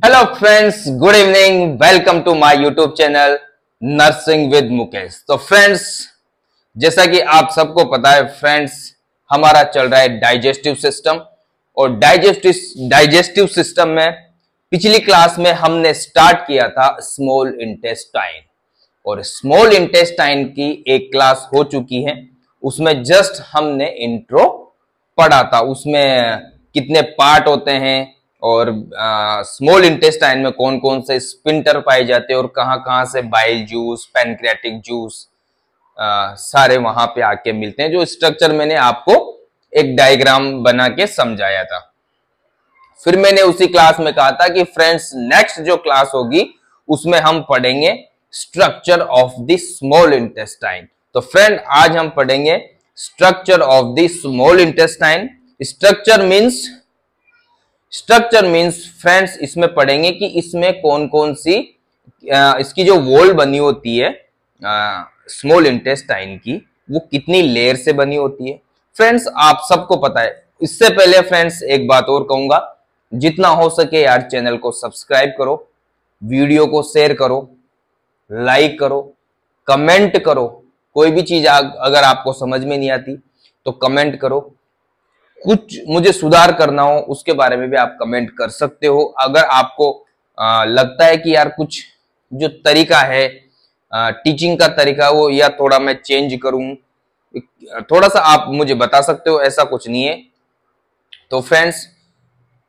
Hello friends, good evening. Welcome to my YouTube channel nursing with Mukesh. तो friends, जैसा कि आप सबको पता है फ्रेंड्स, हमारा चल रहा है डाइजेस्टिव सिस्टम। और डाइजेस्टिव सिस्टम में पिछली क्लास में हमने स्टार्ट किया था स्मॉल इंटेस्टाइन, और स्मॉल इंटेस्टाइन की एक क्लास हो चुकी है। उसमें जस्ट हमने इंट्रो पढ़ा था, उसमें कितने पार्ट होते हैं और स्मॉल इंटेस्टाइन में कौन कौन से स्पिंटर पाए जाते हैं और कहां कहां से बाइल जूस, पैनक्रियाटिक जूस सारे वहां पे आके मिलते हैं। जो स्ट्रक्चर मैंने आपको एक डायग्राम बना के समझाया था। फिर मैंने उसी क्लास में कहा था कि फ्रेंड्स, नेक्स्ट जो क्लास होगी उसमें हम पढ़ेंगे structure of the small intestine. तो फ्रेंड, आज हम पढ़ेंगे structure of the small intestine. Structure means friends, इसमें पढ़ेंगे कि इसमें कौन कौन सी इसकी जो वॉल बनी होती है स्मॉल इंटेस्टाइन की, वो कितनी लेयर से बनी होती है। फ्रेंड्स, आप सबको पता है। इससे पहले फ्रेंड्स एक बात और कहूंगा, जितना हो सके यार चैनल को सब्सक्राइब करो, वीडियो को शेयर करो, लाइक करो, कमेंट करो। कोई भी चीज अगर आपको समझ में नहीं आती तो कमेंट करो। कुछ मुझे सुधार करना हो उसके बारे में भी आप कमेंट कर सकते हो। अगर आपको लगता है कि यार कुछ जो तरीका है टीचिंग का तरीका वो या थोड़ा मैं चेंज करूं, थोड़ा सा आप मुझे बता सकते हो, ऐसा कुछ नहीं है। तो फ्रेंड्स,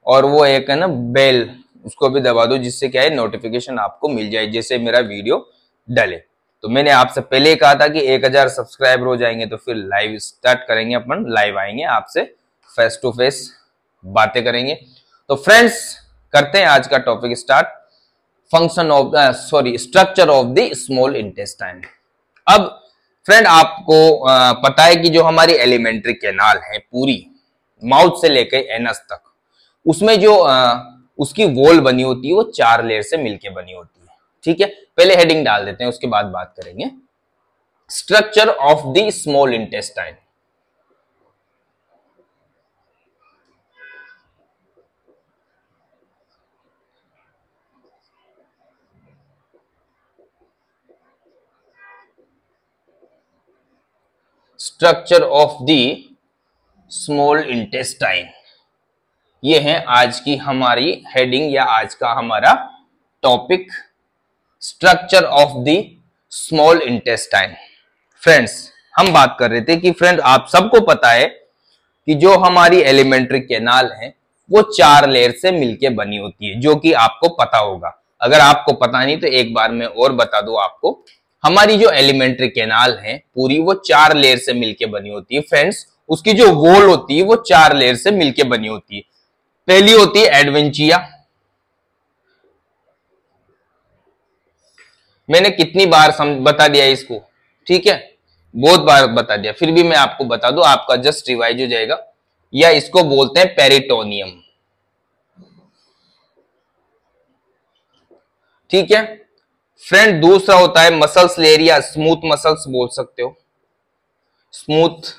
और वो एक है ना बेल, उसको भी दबा दो, जिससे क्या है नोटिफिकेशन आपको मिल जाए जैसे मेरा वीडियो डले। तो मैंने आपसे पहले ही कहा था कि 1000 सब्सक्राइबर हो जाएंगे तो फिर लाइव स्टार्ट करेंगे, अपन लाइव आएंगे, आपसे फेस टू फेस बातें करेंगे। तो फ्रेंड्स, करते हैं आज का topic start. Structure of the small intestine. अब फ्रेंड, आपको पता है कि जो हमारी एलिमेंट्री कैनाल है पूरी माउथ से लेकर एनस तक, उसमें जो उसकी वॉल बनी होती है वो 4 लेयर से मिलके बनी होती है। ठीक है, पहले हेडिंग डाल देते हैं, उसके बाद बात करेंगे structure of the small intestine. Structure of the small intestine, ये है आज की हमारी हेडिंग या आज का हमारा topic, structure of the small intestine. Friends, हम बात कर रहे थे कि फ्रेंड आप सबको पता है कि जो हमारी एलिमेंट्री कैनाल है वो 4 लेयर से मिलके बनी होती है, जो कि आपको पता होगा। अगर आपको पता नहीं तो एक बार मैं और बता दूं आपको। हमारी जो एलिमेंट्री कैनाल है पूरी वो 4 लेयर से मिलके बनी होती है। फ्रेंड्स, उसकी जो वॉल होती है वो 4 लेयर से मिलके बनी होती है। पहली होती है एडवेंचिया। मैंने कितनी बार बता दिया इसको, ठीक है, बहुत बार बता दिया, फिर भी मैं आपको बता दूं, आपका जस्ट रिवाइज हो जाएगा। या इसको बोलते हैं पेरिटोनियम। ठीक है फ्रेंड, दूसरा होता है मसल्स लेयर या स्मूथ मसल्स बोल सकते हो, स्मूथ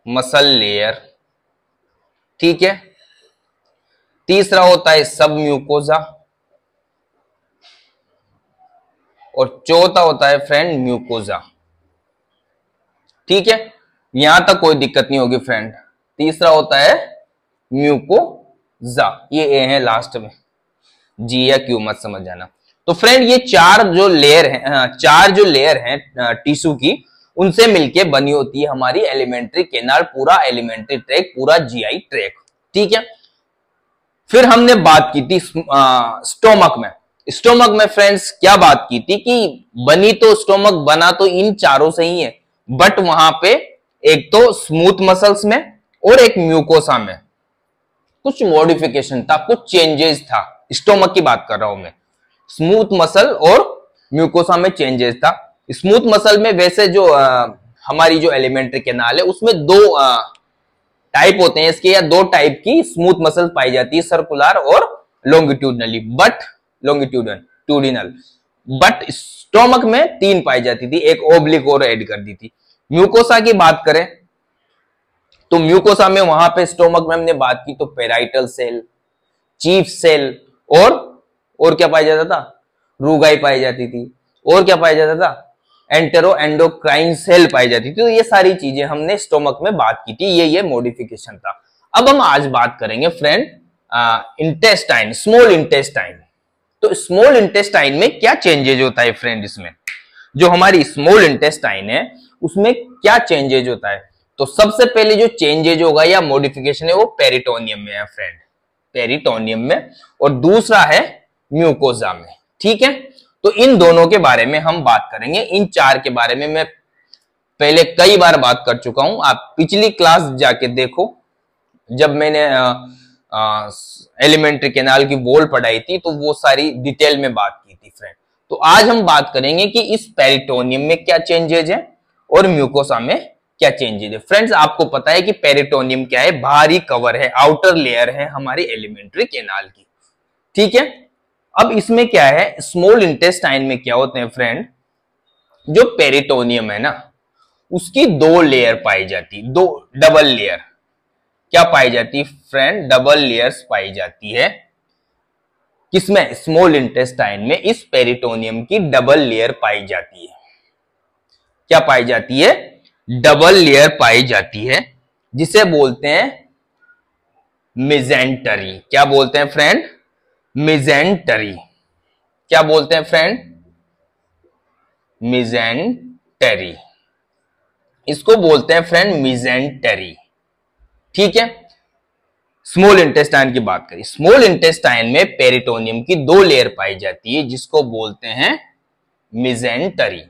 मसल लेयर। ठीक है, तीसरा होता है सब म्यूकोजा, और चौथा होता है फ्रेंड म्यूकोजा। ठीक है, यहां तक कोई दिक्कत नहीं होगी फ्रेंड। तीसरा होता है म्यूकोजा, ये ए है लास्ट में, जी या क्यू मत समझ जाना। तो फ्रेंड, ये 4 जो लेयर हैं टिश्यू की, उनसे मिलके बनी होती है हमारी एलिमेंट्री कैनाल, पूरा एलिमेंट्री ट्रैक, पूरा जीआई ट्रैक। ठीक है, फिर हमने बात की थी स्टोमक में। स्टोमक में फ्रेंड्स क्या बात की थी कि बनी तो स्टोमक बना तो इन चारों से ही है, बट वहां पे एक तो स्मूथ मसल्स में और एक म्यूकोसा में कुछ मॉडिफिकेशन था, कुछ चेंजेस था। स्टोमक की बात कर रहा हूं मैं। स्मूथ मसल और म्यूकोसा में चेंजेस था। स्मूथ मसल में वैसे जो हमारी जो एलिमेंट्री कैनाल है उसमें 2 टाइप होते हैं इसके, या 2 टाइप की स्मूथ मसल पाई जाती है, सर्कुलर और लॉन्गिट्यूडनली, टूडिनल। बट स्टोमक में 3 पाई जाती थी, एक ओब्लिक और ऐड कर दी थी। म्यूकोसा की बात करें तो म्यूकोसा में वहां पे स्टोमक में हमने बात की तो पेराइटल सेल, चीफ सेल और क्या पाया जाता था, रूगाई पाई जाती थी, और क्या पाया जाता था, एंटेरो एंडोक्राइन सेल पाई जाती थी। तो ये सारी चीजें हमने स्टोमक में बात की थी, ये मॉडिफिकेशन था। अब हम आज बात करेंगे फ्रेंड इंटेस्टाइन, स्मॉल इंटेस्टाइन। तो स्मॉल इंटेस्टाइन में क्या चेंजेज होता है फ्रेंड, इसमें जो हमारी स्मॉल इंटेस्टाइन है उसमें क्या चेंजेज होता है। तो सबसे पहले जो चेंजेज होगा या मॉडिफिकेशन है वो पेरिटोनियम में है फ्रेंड, पेरिटोनियम में, और दूसरा है म्यूकोजा में। ठीक है, तो इन दोनों के बारे में हम बात करेंगे। इन चार के बारे में मैं पहले कई बार बात कर चुका हूं, आप पिछली क्लास जाके देखो, जब मैंने एलिमेंट्री कैनाल की वॉल पढ़ाई थी तो वो सारी डिटेल में बात की थी फ्रेंड। तो आज हम बात करेंगे कि इस पेरिटोनियम में क्या चेंजेज है और म्यूकोसा में क्या चेंजेज है। फ्रेंड्स आपको पता है कि पेरिटोनियम क्या है, बाहरी कवर है, आउटर लेयर है हमारी एलिमेंट्री कैनाल की। ठीक है, अब इसमें क्या है, स्मॉल इंटेस्टाइन में क्या होते हैं फ्रेंड, जो पेरिटोनियम है ना उसकी दो लेयर पाई जाती, दो डबल लेयर क्या पाई जाती है फ्रेंड, डबल लेयर्स पाई जाती है। किसमें, स्मॉल इंटेस्टाइन में इस पेरिटोनियम की डबल लेयर पाई जाती है। क्या पाई जाती है, डबल लेयर पाई जाती है, जिसे बोलते हैं मिजेंटरी। क्या बोलते हैं फ्रेंड, मिजेंटरी। क्या बोलते हैं फ्रेंड, मिजेंटरी, इसको बोलते हैं फ्रेंड मिजेंटरी। ठीक है, स्मॉल इंटेस्टाइन की बात करें, स्मॉल इंटेस्टाइन में पेरिटोनियम की दो लेयर पाई जाती है जिसको बोलते हैं मिजेंटरी।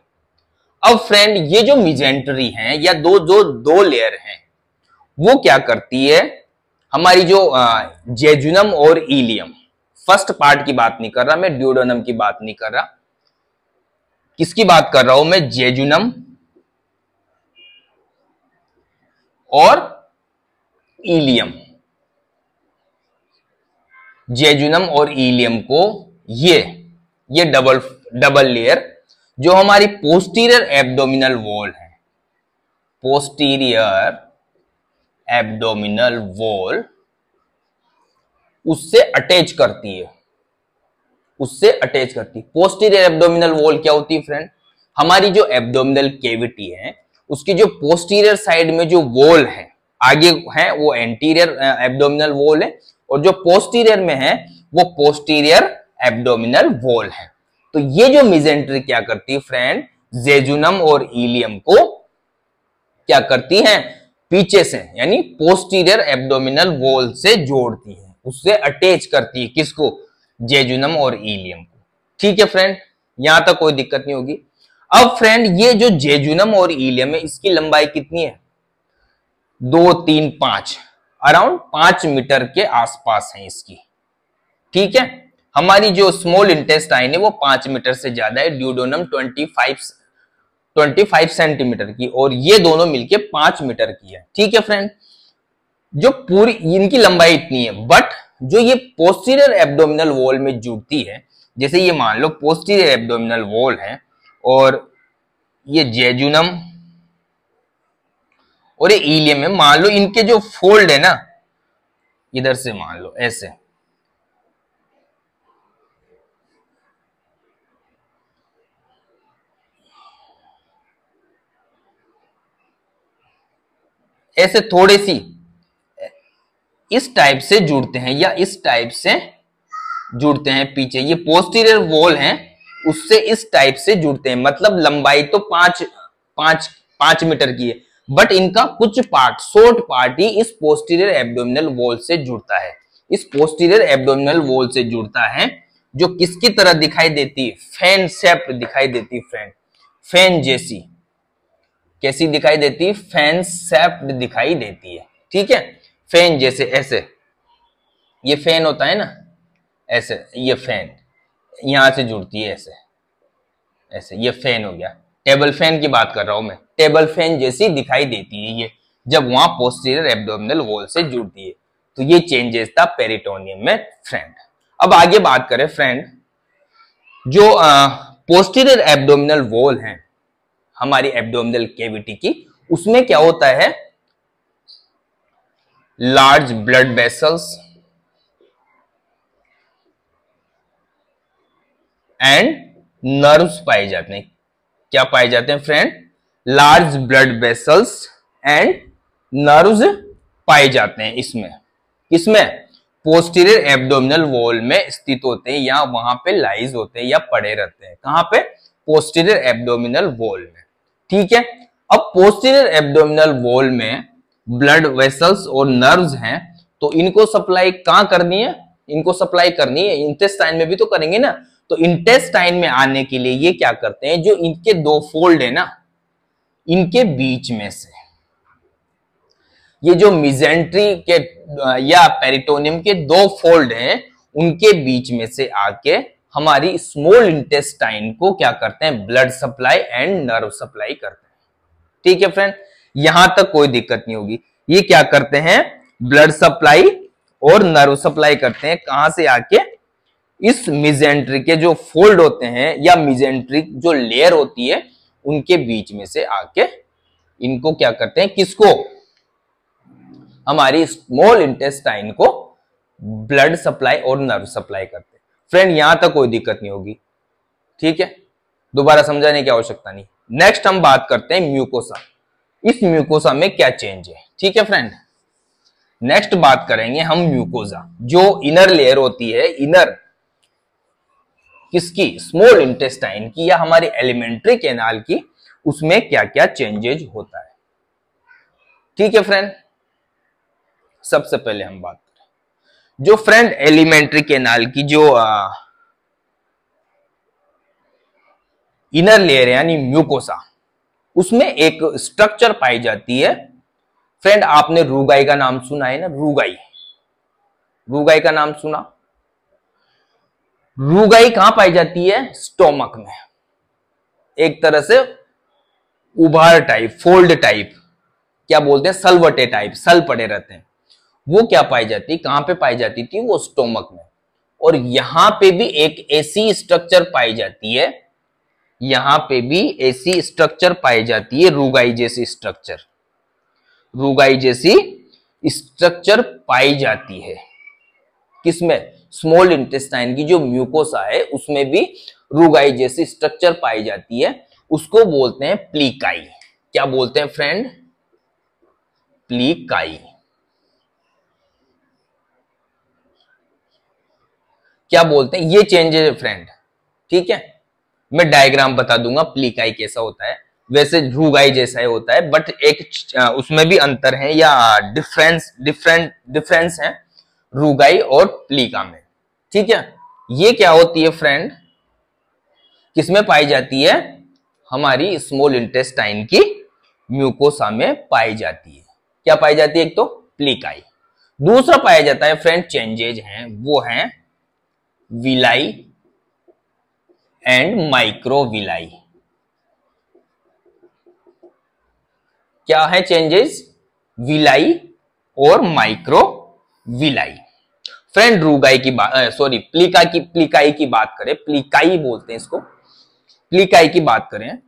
अब फ्रेंड ये जो मिजेंटरी हैं या दो लेयर हैं वो क्या करती है, हमारी जो जेजुनम और इलियम, फर्स्ट पार्ट की बात नहीं कर रहा मैं, ड्यूडेनम की बात नहीं कर रहा, किसकी बात कर रहा हूं मैं, जेजुनम और इलियम। जेजुनम और इलियम को ये डबल लेयर जो हमारी पोस्टीरियर एब्डोमिनल वॉल है, पोस्टीरियर एब्डोमिनल वॉल उससे अटैच करती है, उससे अटैच करती है। पोस्टीरियर एब्डोमिनल वॉल क्या होती है फ्रेंड, हमारी जो एब्डोमिनल केविटी है उसकी जो पोस्टीरियर साइड में जो वॉल है, आगे है वो एंटीरियर एब्डोमिनल वॉल है, और जो पोस्टीरियर में है वो पोस्टीरियर एब्डोमिनल वॉल है। तो ये जो मिजेंटरी क्या करती है फ्रेंड, जेजुनम और इलियम को क्या करती है, पीछे से यानी पोस्टीरियर एब्डोमिनल वॉल से जोड़ती है, उससे अटैच करती है, किसको, जेजुनम और इलियम को। ठीक है फ्रेंड, यहां तक कोई दिक्कत नहीं होगी। अब फ्रेंड ये जो जेजुनम और इलियम है इसकी लंबाई कितनी है, 2, 3, 5, अराउंड 5 मीटर के आसपास है इसकी। ठीक है, हमारी जो स्मॉल इंटेस्टाइन है वो 5 मीटर से ज्यादा है, ड्यूडेनम 25 सेंटीमीटर की, और ये दोनों मिलके 5 मीटर की है। ठीक है फ्रेंड, जो पूरी इनकी लंबाई इतनी है, बट जो ये पोस्टीरियर एब्डोमिनल वॉल में जुड़ती है, जैसे ये मान लो पोस्टीरियर एब्डोमिनल वॉल है और ये जेजुनम और ये इलियम है, मान लो इनके जो फोल्ड है ना, इधर से मान लो ऐसे, ऐसे थोड़ी सी इस टाइप से जुड़ते हैं या इस टाइप से जुड़ते हैं पीछे, ये पोस्टीरियर वॉल है उससे इस टाइप से जुड़ते हैं। मतलब लंबाई तो 5 मीटर की है, बट इनका कुछ पार्ट, शॉर्ट पार्ट ही इस पोस्टीरियर एब्डोमिनल वॉल से जुड़ता है, इस पोस्टीरियर एब्डोमिनल वॉल से जुड़ता है, जो किसकी तरह दिखाई देती है, फैन शेप दिखाई देती है फ्रेंड, फैन जैसी, कैसी दिखाई देती है, फैन शेप दिखाई देती है। ठीक है, फैन जैसे, ऐसे ये फैन होता है ना, ऐसे ये फैन यहां से जुड़ती है, ऐसे ऐसे, ये फैन हो गया, टेबल फैन की बात कर रहा हूं मैं, टेबल फैन जैसी दिखाई देती है ये जब वहां पोस्टीरियर एब्डोमिनल वॉल से जुड़ती है। तो ये चेंजेस था पेरिटोनियम में फ्रेंड। अब आगे बात करें फ्रेंड, जो पोस्टीरियर एब्डोमिनल वॉल है हमारी एब्डोमिनल कैविटी की, उसमें क्या होता है, large blood vessels, and nerves पाए जाते हैं। क्या पाए जाते हैं friend? Large blood vessels and nerves पाए जाते हैं इसमें। किसमें? पोस्टीरियर एब्डोमिनल वॉल में स्थित होते हैं या वहां पे लाइज होते हैं या पड़े रहते हैं। कहां पे? पोस्टीरियर एब्डोमिनल वॉल में। ठीक है, अब पोस्टीरियर एब्डोमिनल वॉल में ब्लड वेसल्स और नर्व्स हैं, तो इनको सप्लाई कहां करनी है? इनको सप्लाई करनी है इंटेस्टाइन में भी तो करेंगे ना। तो इंटेस्टाइन में आने के लिए ये क्या करते हैं, जो इनके दो फोल्ड है ना, इनके बीच में से ये जो मिजेंट्री के या पेरिटोनियम के दो फोल्ड हैं, उनके बीच में से आके हमारी स्मॉल इंटेस्टाइन को क्या करते हैं? Blood supply and nerve supply करते हैं। ठीक है फ्रेंड, यहां तक कोई दिक्कत नहीं होगी। ये क्या करते हैं? ब्लड सप्लाई और नर्व सप्लाई करते हैं। कहां से आके? इस मिजेंट्री के जो फोल्ड होते हैं या मिजेंट्री जो लेयर होती है, उनके बीच में से आके इनको क्या करते हैं? किसको? हमारी स्मॉल इंटेस्टाइन को ब्लड सप्लाई और नर्व सप्लाई करते हैं। फ्रेंड, यहां तक कोई दिक्कत नहीं होगी। ठीक है, दोबारा समझाने की आवश्यकता नहीं। नेक्स्ट हम बात करते हैं म्यूकोसा। इस म्यूकोसा में क्या चेंज है? ठीक है फ्रेंड, नेक्स्ट बात करेंगे हम म्यूकोसा, जो इनर लेयर होती है, इनर किसकी? स्मॉल इंटेस्टाइन की या हमारी एलिमेंट्री कैनाल की, उसमें क्या क्या चेंजेज होता है। ठीक है फ्रेंड, सबसे पहले हम बात करें जो फ्रेंड एलिमेंट्री कैनाल की जो इनर लेयर है यानी म्यूकोसा, उसमें एक स्ट्रक्चर पाई जाती है। फ्रेंड, आपने रूगाई का नाम सुना है ना? रूगाई, रूगाई का नाम सुना? रूगाई कहां पाई जाती है? स्टोमक में। एक तरह से उभार टाइप, फोल्ड टाइप, क्या बोलते हैं? सलवटे टाइप, सल पड़े रहते हैं। वो क्या पाई जाती? कहां पे पाई जाती थी? वो स्टोमक में। और यहां पे भी एक ऐसी स्ट्रक्चर पाई जाती है, यहां पे भी ऐसी स्ट्रक्चर पाई जाती है, रूगाई जैसी स्ट्रक्चर, रूगाई जैसी स्ट्रक्चर पाई जाती है। किसमें? स्मॉल इंटेस्टाइन की जो म्यूकोसा है, उसमें भी रूगाई जैसी स्ट्रक्चर पाई जाती है। उसको बोलते हैं प्लीकाई। क्या बोलते हैं फ्रेंड? प्लीकाई। क्या बोलते हैं? ये चेंजेस है फ्रेंड। ठीक है, मैं डायग्राम बता दूंगा प्लीकाई कैसा होता है। वैसे रूगाई जैसा ही होता है, बट एक उसमें भी अंतर है या डिफरेंस है रूगाई और प्लीका में। ठीक है, ये क्या होती है फ्रेंड? किसमें पाई जाती है? हमारी स्मॉल इंटेस्टाइन की म्यूकोसा में पाई जाती है। क्या पाई जाती है? एक तो प्लीकाई। दूसरा पाया जाता है फ्रेंड, चेंजेज हैं, वो हैं विलाई एंड माइक्रोविलाई। क्या है चेंजेस? विलाई और माइक्रोविलाई। फ्रेंड, रूगाई की बात, सॉरी, प्लीकाई की बात करें, प्लीकाई बोलते हैं इसको, प्लीकाई की बात करें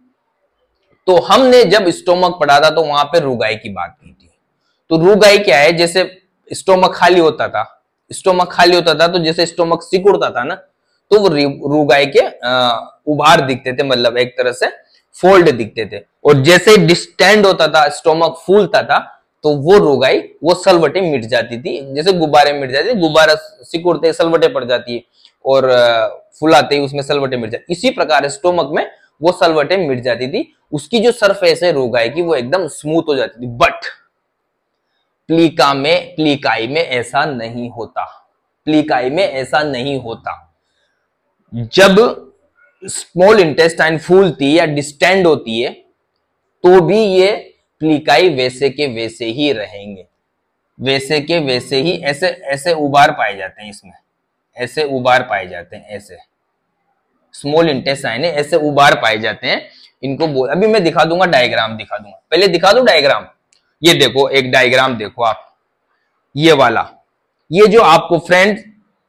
तो हमने जब स्टोमक पढ़ा था तो वहां पे रूगाई की बात की थी। तो रूगाई क्या है? जैसे स्टोमक खाली होता था, स्टोमक खाली होता था तो जैसे स्टोमक सिकुड़ता था ना, तो वो रूगाई के उभार दिखते थे, मतलब एक तरह से फोल्ड दिखते थे। और जैसे डिस्टेंड होता था, स्टोमक फूलता था, तो वो रूगाई, वो सलवटें मिट जाती थी। जैसे गुब्बारे मिट जाते थे, गुब्बारा सिकुड़ते सलवटें पड़ जाती है और फुलाते ही उसमें सलवटें मिट जाती। इसी प्रकार स्टोमक में वो सलवटें मिट जाती थी। उसकी जो सरफेस है रूगाई की, वो एकदम स्मूथ हो जाती थी। बट प्लीकाई में ऐसा नहीं होता। प्लीकाई में ऐसा नहीं होता। जब स्मॉल इंटेस्टाइन फूलती या डिस्टेंड होती है, तो भी ये प्लीकाई वैसे के वैसे ही रहेंगे, वैसे के वैसे ही। ऐसे ऐसे उबार पाए जाते हैं इसमें, ऐसे उबार पाए जाते हैं, ऐसे स्मॉल इंटेस्टाइन है, ऐसे उबार पाए जाते हैं। इनको अभी मैं दिखा दूंगा, डायग्राम दिखा दूंगा। पहले दिखा दूं डायग्राम। ये देखो, एक डायग्राम देखो आप, ये वाला, ये जो आपको फ्रेंड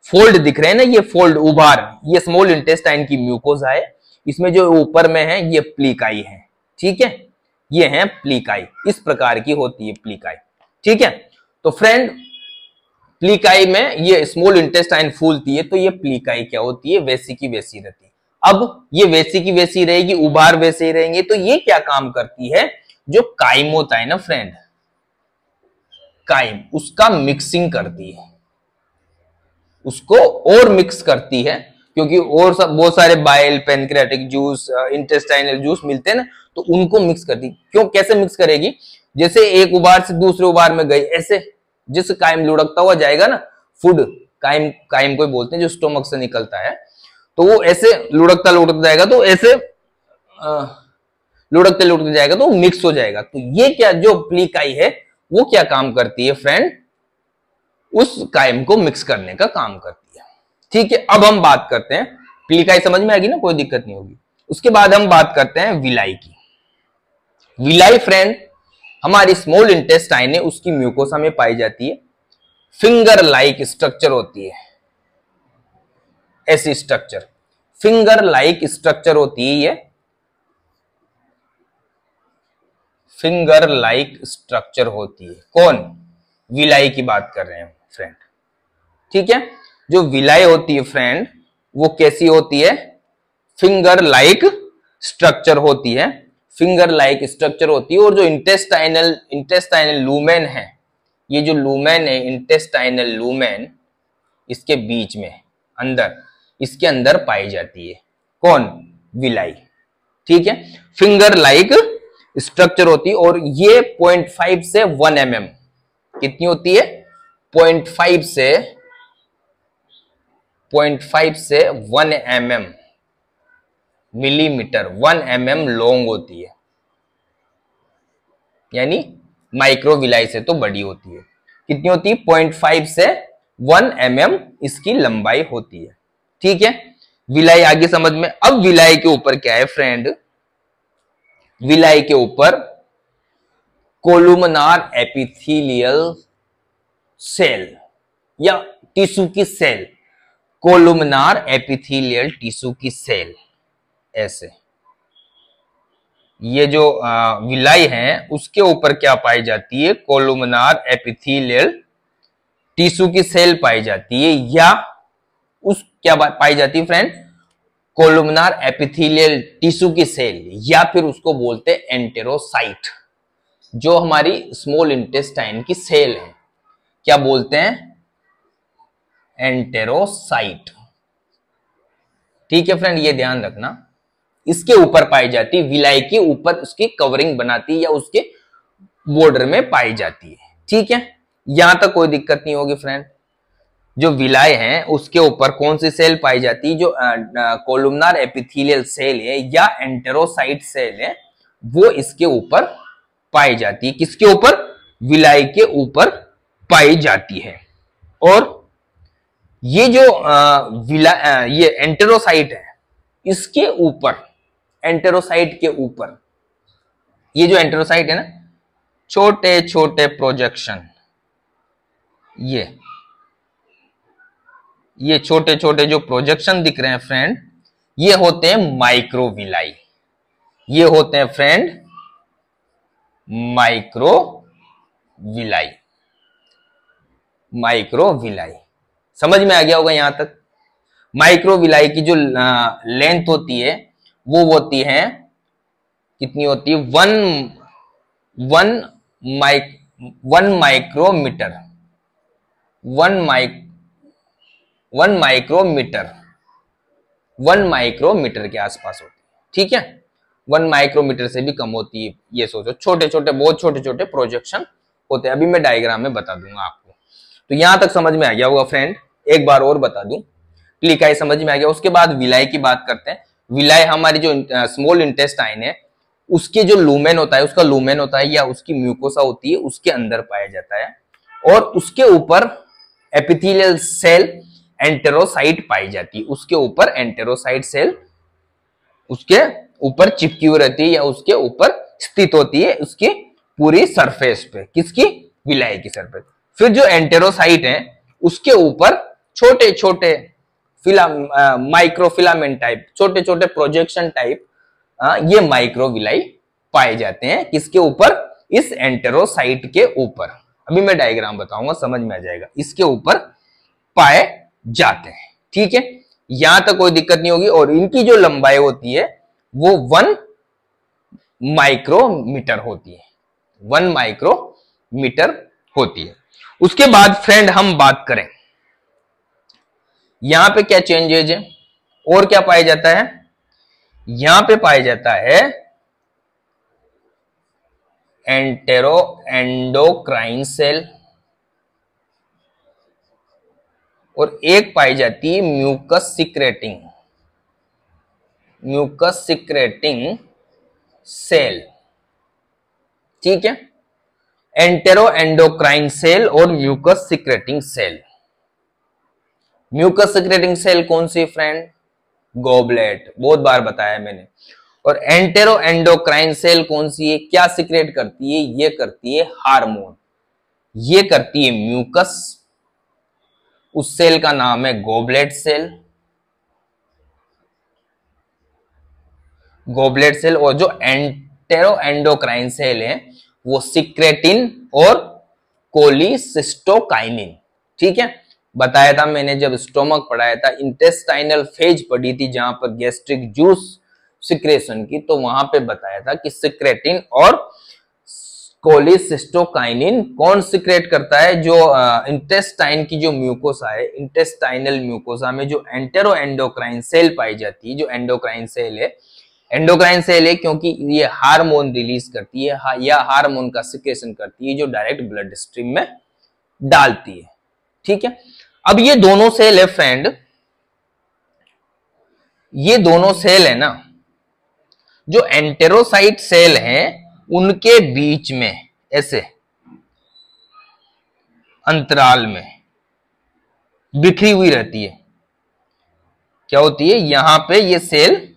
फोल्ड दिख रहे हैं ना, ये फोल्ड उभार, ये स्मॉल इंटेस्टाइन की म्यूकोसा है। इसमें जो ऊपर में है ये प्लीकाई है। ठीक है, ये है प्लीकाई। इस प्रकार की होती है प्लीकाई। ठीक है, तो फ्रेंड प्लीकाई में ये स्मॉल इंटेस्टाइन फूलती है, तो ये प्लीकाई क्या होती है? वैसी की वैसी रहती है। अब ये वैसी की वैसी रहेगी, उभार वैसे ही रहेंगे। तो ये क्या काम करती है, जो काइम होता है ना फ्रेंड, काइम, उसका मिक्सिंग करती है, उसको और मिक्स करती है, क्योंकि और सब बहुत सारे bile, pancreatic juice, intestinal juice मिलते हैं ना, तो उनको मिक्स करती। क्यों, कैसे मिक्स करेगी, जैसे एक उबार से दूसरे उबार में गई, ऐसे जिस काइम लुढ़कता हुआ जाएगा ना, फूड काइम, काइम को बोलते हैं जो स्टोमक से निकलता है, तो वो ऐसे लुढ़कता लुढ़कता जाएगा, तो ऐसे लुढ़कते लुढ़कते जाएगा तो मिक्स हो जाएगा। तो ये क्या, जो प्लीकाई है वो क्या काम करती है फ्रेंड, उस काइम को मिक्स करने का काम करती है। ठीक है, अब हम बात करते हैं, प्लीकाई समझ में आएगी ना, कोई दिक्कत नहीं होगी। उसके बाद हम बात करते हैं विलाई की। विलाई फ्रेंड हमारी स्मॉल इंटेस्टाइन है, उसकी म्यूकोसा में पाई जाती है, फिंगर लाइक स्ट्रक्चर होती है, ऐसी स्ट्रक्चर, फिंगर लाइक स्ट्रक्चर होती है, ये फिंगर लाइक स्ट्रक्चर होती है। कौन, विलाई की बात कर रहे हैं फ्रेंड। ठीक है, जो विलाई होती है फ्रेंड वो कैसी होती है, फिंगर लाइक स्ट्रक्चर होती है, फिंगर लाइक स्ट्रक्चर होती है। और जो इंटेस्टाइनल लूमेन है, ये जो लूमेन है, इंटेस्टाइनल लूमेन, इसके बीच में अंदर, इसके अंदर पाई जाती है। कौन, विलाई। ठीक है, फिंगर लाइक स्ट्रक्चर होती है, और ये 0.5 से 1 mm कितनी होती है, 0.5 से 1 mm मिलीमीटर, 1 mm लॉन्ग होती है, यानी माइक्रोविलाई से तो बड़ी होती है। कितनी होती है, 0.5 से 1 mm इसकी लंबाई होती है। ठीक है, विलाई आगे समझ में। अब विलाई के ऊपर क्या है फ्रेंड, विलाई के ऊपर कोलुमनार एपिथेलियल सेल या टिश्यू की सेल, कोलुमनार एपिथेलियल टिश्यू की सेल, ऐसे ये जो विलाई है उसके ऊपर क्या पाई जाती है, कोलुमनार एपिथेलियल टिश्यू की सेल पाई जाती है, या उस क्या पाई जाती है फ्रेंड, कोलुमनार एपिथेलियल टिश्यू की सेल, या फिर उसको बोलते हैं एंटेरोसाइट, जो हमारी स्मॉल इंटेस्टाइन की सेल है, क्या बोलते हैं, एंटेरोसाइट। ठीक है फ्रेंड, ये ध्यान रखना, इसके ऊपर पाई जाती है, विलाई के ऊपर उसकी कवरिंग बनाती है या उसके बॉर्डर में पाई जाती है। ठीक है, यहां तक कोई दिक्कत नहीं होगी फ्रेंड। जो विलाई है उसके ऊपर कौन सी सेल पाई जाती है, जो कोलुमनार एपिथेलियल सेल है या एंटेरोसाइट सेल है, वो इसके ऊपर पाई जाती है। किसके ऊपर, विलाई के ऊपर पाई जाती है। और ये जो ये एंटेरोसाइट है, इसके ऊपर, एंटेरोसाइट के ऊपर, ये जो एंटेरोसाइट है ना, छोटे छोटे प्रोजेक्शन, ये छोटे छोटे जो प्रोजेक्शन दिख रहे हैं फ्रेंड, ये होते हैं माइक्रोविलाई, ये होते हैं फ्रेंड माइक्रोविलाई, माइक्रोविलाई। समझ में आ गया होगा यहां तक। माइक्रोविलाई की जो लेंथ होती है वो होती है, कितनी होती है, 1 माइक्रोमीटर, 1 माइक्रोमीटर के आसपास होती है। ठीक है, 1 माइक्रोमीटर से भी कम होती है। ये सोचो, छोटे छोटे, बहुत छोटे छोटे प्रोजेक्शन होते हैं। अभी मैं डायग्राम में बता दूंगा आपको। तो यहां तक समझ में आ गया होगा फ्रेंड। एक बार और बता दूं, प्लीकाई समझ में आ गया। उसके बाद विलाई की बात करते हैं। विलाई हमारी जो स्मॉल इंटेस्टाइन है, उसके जो लूमेन होता है, उसका लूमेन होता है या उसकी म्यूकोसा होती है, उसके अंदर पाया जाता है। और उसके ऊपर एपिथेलियल सेल एंटेरोसाइट पाई जाती है, उसके ऊपर एंटेरोसाइट सेल उसके ऊपर चिपकी हुई रहती है या उसके ऊपर स्थित होती है, उसकी पूरी सरफेस पे। किसकी, विलाई की सरफेस। फिर जो एंटेरोसाइट है उसके ऊपर छोटे छोटे माइक्रोफिलामेंट टाइप, छोटे छोटे प्रोजेक्शन टाइप, ये माइक्रोविलाई पाए जाते हैं। किसके ऊपर, इस एंटेरोसाइट के ऊपर। अभी मैं डायग्राम बताऊंगा, समझ में आ जाएगा। इसके ऊपर पाए जाते हैं। ठीक है, यहां तक कोई दिक्कत नहीं होगी। और इनकी जो लंबाई होती है वो 1 माइक्रोमीटर होती है, 1 माइक्रोमीटर होती है। उसके बाद फ्रेंड हम बात करें यहां पे क्या चेंजेज है और क्या पाया जाता है। यहां पे पाया जाता है एंटेरो एंडोक्राइन सेल और एक पाई जाती है म्यूकस सिक्रेटिंग सेल। ठीक है, एंटेरो एंडोक्राइन सेल और mucus secreting cell. Mucus secreting cell कौन सी फ्रेंड? गोबलेट, बहुत बार बताया मैंने। और एंटेरो एंडोक्राइन सेल कौन सी है? क्या सिक्रेट करती है? ये करती है हार्मोन, ये करती है म्यूकस। उस सेल का नाम है गोबलेट सेल, गोबलेट सेल। और जो एंटेरो एंडोक्राइन सेल है वो सिक्रेटिन और कोलिसिस्टोकाइनिन। ठीक है, बताया था मैंने जब स्टोमक पढ़ाया था, इंटेस्टाइनल फेज पढ़ी थी जहां पर गैस्ट्रिक जूस सिक्रेशन की, तो वहां पे बताया था कि सिक्रेटिन और कोलिसिस्टोकाइनिन कौन सिक्रेट करता है? जो इंटेस्टाइन की जो म्यूकोसा है, इंटेस्टाइनल म्यूकोसा में जो एंटेरो एंडोक्राइन सेल पाई जाती है, जो एंडोक्राइन सेल है क्योंकि ये हार्मोन रिलीज करती है या हार्मोन का सिक्रेशन करती है जो डायरेक्ट ब्लड स्ट्रीम में डालती है। ठीक है, अब ये दोनों सेल है फ्रेंड, ये दोनों सेल है ना, जो एंटेरोसाइट सेल हैं उनके बीच में ऐसे अंतराल में बिखरी हुई रहती है। क्या होती है? यहां पे ये सेल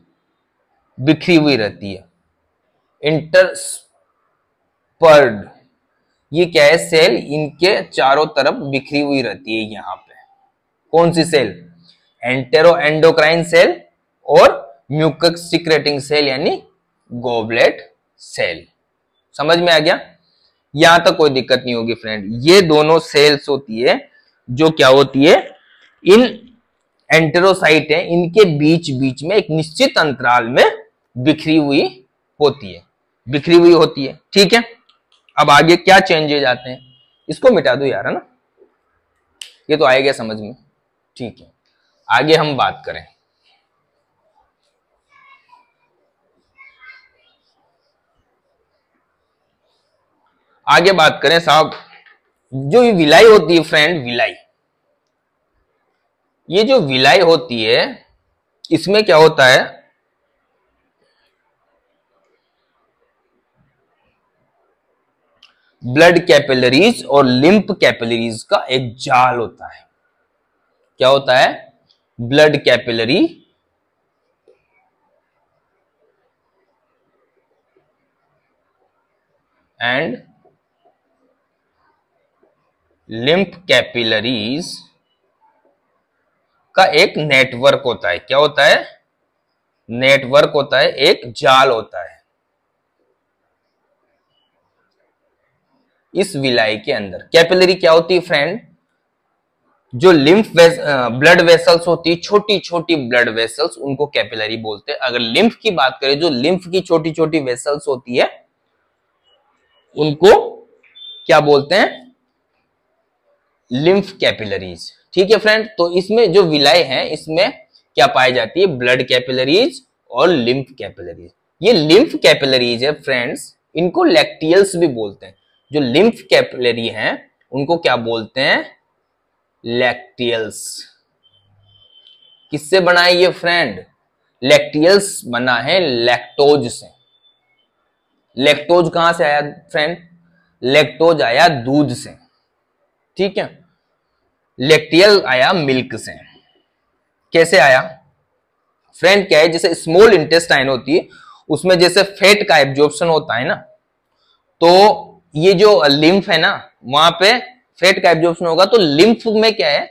बिखरी हुई रहती है, इंटरस्पर्ड। ये क्या है? सेल इनके चारों तरफ बिखरी हुई रहती है। यहां पे कौन सी सेल? एंटेरो एंडोक्राइन सेल और म्यूकस सिक्रेटिंग सेल यानी गोबलेट सेल। समझ में आ गया? यहां तक कोई दिक्कत नहीं होगी फ्रेंड। ये दोनों सेल्स होती है जो क्या होती है, इन एंटेरोसाइट है, इनके बीच बीच में एक निश्चित अंतराल में बिखरी हुई होती है। ठीक है, अब आगे क्या चेंजेज आते हैं, इसको मिटा दो यार, है ना, ये तो आएगा समझ में। ठीक है, आगे हम बात करें। साहब, जो ये विलाई होती है फ्रेंड, विलाई, ये जो विलाई होती है इसमें क्या होता है, ब्लड कैपिलरीज और लिम्फ कैपिलरीज का एक जाल होता है। क्या होता है? Blood capillary and lymph capillaries का एक नेटवर्क होता है। क्या होता है? नेटवर्क होता है, एक जाल होता है इस विलाई के अंदर। कैपिलरी क्या होती है फ्रेंड? जो लिम्फ ब्लड वेसल्स होती है, छोटी छोटी ब्लड वेसल्स, उनको कैपिलरी बोलते हैं। अगर लिम्फ की बात करें, जो लिम्फ की छोटी छोटी वेसल्स होती है उनको क्या बोलते हैं? Lymph capillaries. ठीक है फ्रेंड, तो इसमें जो विलाई है इसमें क्या पाई जाती है? ब्लड कैपिलरीज और लिम्फ कैपिलरीज। ये लिम्फ कैपिलरीज है फ्रेंड्स, इनको लैक्टियल्स भी बोलते हैं। जो लिम्फ कैपिलरी हैं उनको क्या बोलते हैं? लैक्टियल्स। किससे बना है ये फ्रेंड? लैक्टियल्स बना है लैक्टोज से। लैक्टोज कहां से आया फ्रेंड? लैक्टोज आया दूध से। ठीक है, लैक्टियल आया मिल्क से। कैसे आया फ्रेंड? क्या है, जैसे स्मॉल इंटेस्टाइन होती है उसमें जैसे फैट का एब्जॉर्प्शन होता है ना, तो ये जो लिम्फ है ना, वहां पे फैट का एब्जॉर्प्शन होगा, तो लिम्फ में क्या है,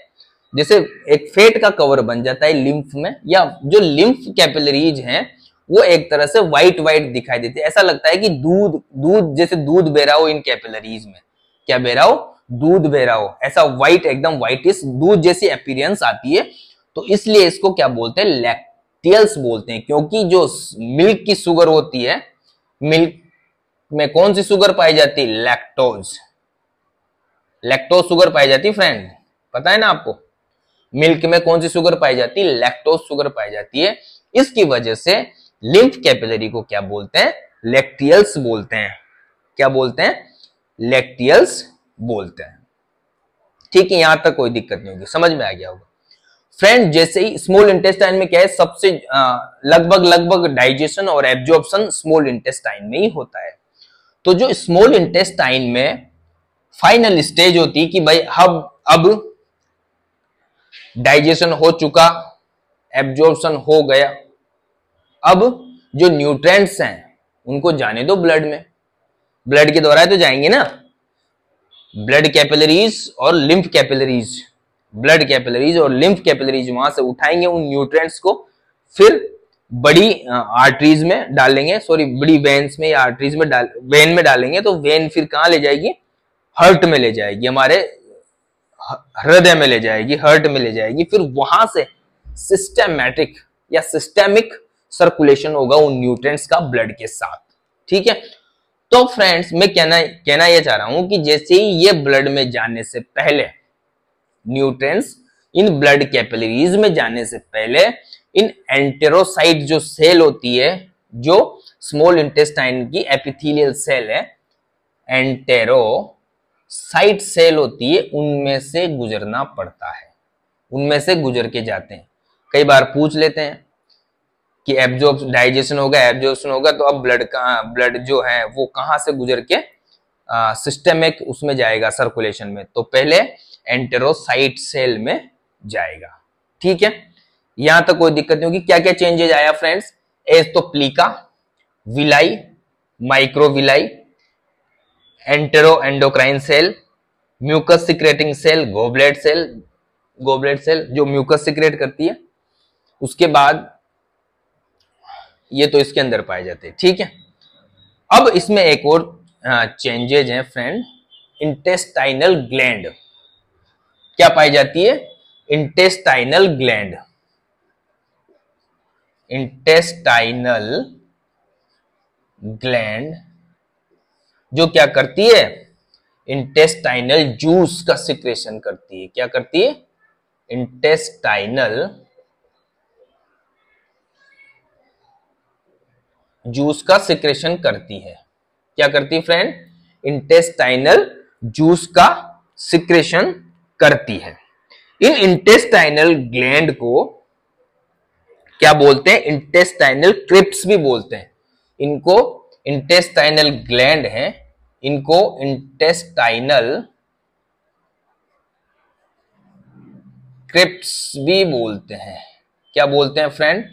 जैसे एक फैट का कवर बन जाता है लिम्फ में, या जो लिम्फ कैपिलरीज हैं वो एक तरह से व्हाइट व्हाइट दिखाई देती है। ऐसा लगता है कि दूध जैसे दूध बह रहा हो इन कैपिलरीज में। क्या बह रहा हो? दूध बह रहा हो। ऐसा व्हाइट, एकदम व्हाइटिश दूध जैसी अपीयरेंस आती है। तो इसलिए इसको क्या बोलते हैं, लैक्टियल्स बोलते हैं, क्योंकि जो मिल्क की शुगर होती है, मिल्क में कौन सी शुगर पाई जाती है, लैक्टोज, लैक्टोज शुगर पाई जाती है फ्रेंड, पता है ना आपको। मिल्क में कौन सी शुगर पाई जाती है, लैक्टोज शुगर पाई जाती है। इसकी वजह से लिम्फ कैपिलरी को क्या बोलते हैं, लैक्टियल्स बोलते हैं। क्या बोलते हैं, लैक्टियल्स बोलते हैं। ठीक है, यहां तक कोई दिक्कत नहीं होगी, समझ में आ गया होगा फ्रेंड। जैसे ही स्मॉल इंटेस्टाइन में क्या है, सबसे लगभग डाइजेशन और एब्जॉर्प्शन स्मॉल इंटेस्टाइन में ही होता है। तो जो स्मॉल इंटेस्टाइन में फाइनल स्टेज होती है कि भाई अब डाइजेशन हो चुका, एब्जॉर्प्शन हो गया, अब जो न्यूट्रिएंट्स हैं उनको जाने दो ब्लड में, ब्लड के द्वारा तो जाएंगे ना, ब्लड कैपिलरीज और लिम्फ कैपिलरीज, ब्लड कैपिलरीज और लिम्फ कैपिलरीज वहां से उठाएंगे उन न्यूट्रिएंट्स को, फिर बड़ी आर्टरीज में डालेंगे, सॉरी बड़ी वेन्स में या आर्टरीज में वेन में डालेंगे, तो वेन फिर कहां ले जाएगी, हार्ट में ले जाएगी, हमारे हृदय में ले जाएगी, हार्ट में ले जाएगी। फिर वहां से सिस्टेमैटिक या सिस्टेमिक सर्कुलेशन होगा उन न्यूट्रिएंट्स का ब्लड के साथ। ठीक है, तो फ्रेंड्स मैं कहना यह चाह रहा हूं कि जैसे ही ये ब्लड में जाने से पहले न्यूट्रिएंट्स इन ब्लड कैपिलरीज में जाने से पहले इन एंटेरोसाइट जो सेल होती है, जो स्मॉल इंटेस्टाइन की एपिथेलियल सेल है, एंटेरोसाइट सेल होती है, उनमें से गुजरना पड़ता है, उनमें से गुजर के जाते हैं। कई बार पूछ लेते हैं कि डाइजेशन होगा, एब्जॉर्प्शन होगा, तो अब ब्लड जो है वो कहां से गुजर के सिस्टेमिक उसमें जाएगा, सर्कुलेशन में, तो पहले एंटेरोसाइट सेल में जाएगा। ठीक है, यहां तक कोई दिक्कत नहीं होगी। क्या क्या चेंजेज आया फ्रेंड्स, एज तो plicae, villi, microvilli, entero endocrine cell, mucus secreting cell, goblet cell जो म्यूकस सिक्रेट करती है, उसके बाद ये तो इसके अंदर पाए जाते हैं। ठीक है, अब इसमें एक और चेंजेज है फ्रेंड, इंटेस्टाइनल ग्लैंड। क्या पाई जाती है, इंटेस्टाइनल ग्लैंड, इंटेस्टाइनल ग्लैंड जो क्या करती है, इंटेस्टाइनल जूस का सिक्रेशन करती है। क्या करती है, इंटेस्टाइनल जूस का सिक्रेशन करती है। क्या करती है फ्रेंड, इंटेस्टाइनल जूस का सिक्रेशन करती है। इन इंटेस्टाइनल ग्लैंड को क्या बोलते हैं, इंटेस्टाइनल क्रिप्स भी बोलते हैं। इनको इंटेस्टाइनल ग्लैंड है, इनको इंटेस्टाइनल क्रिप्स भी बोलते हैं। क्या बोलते हैं फ्रेंड,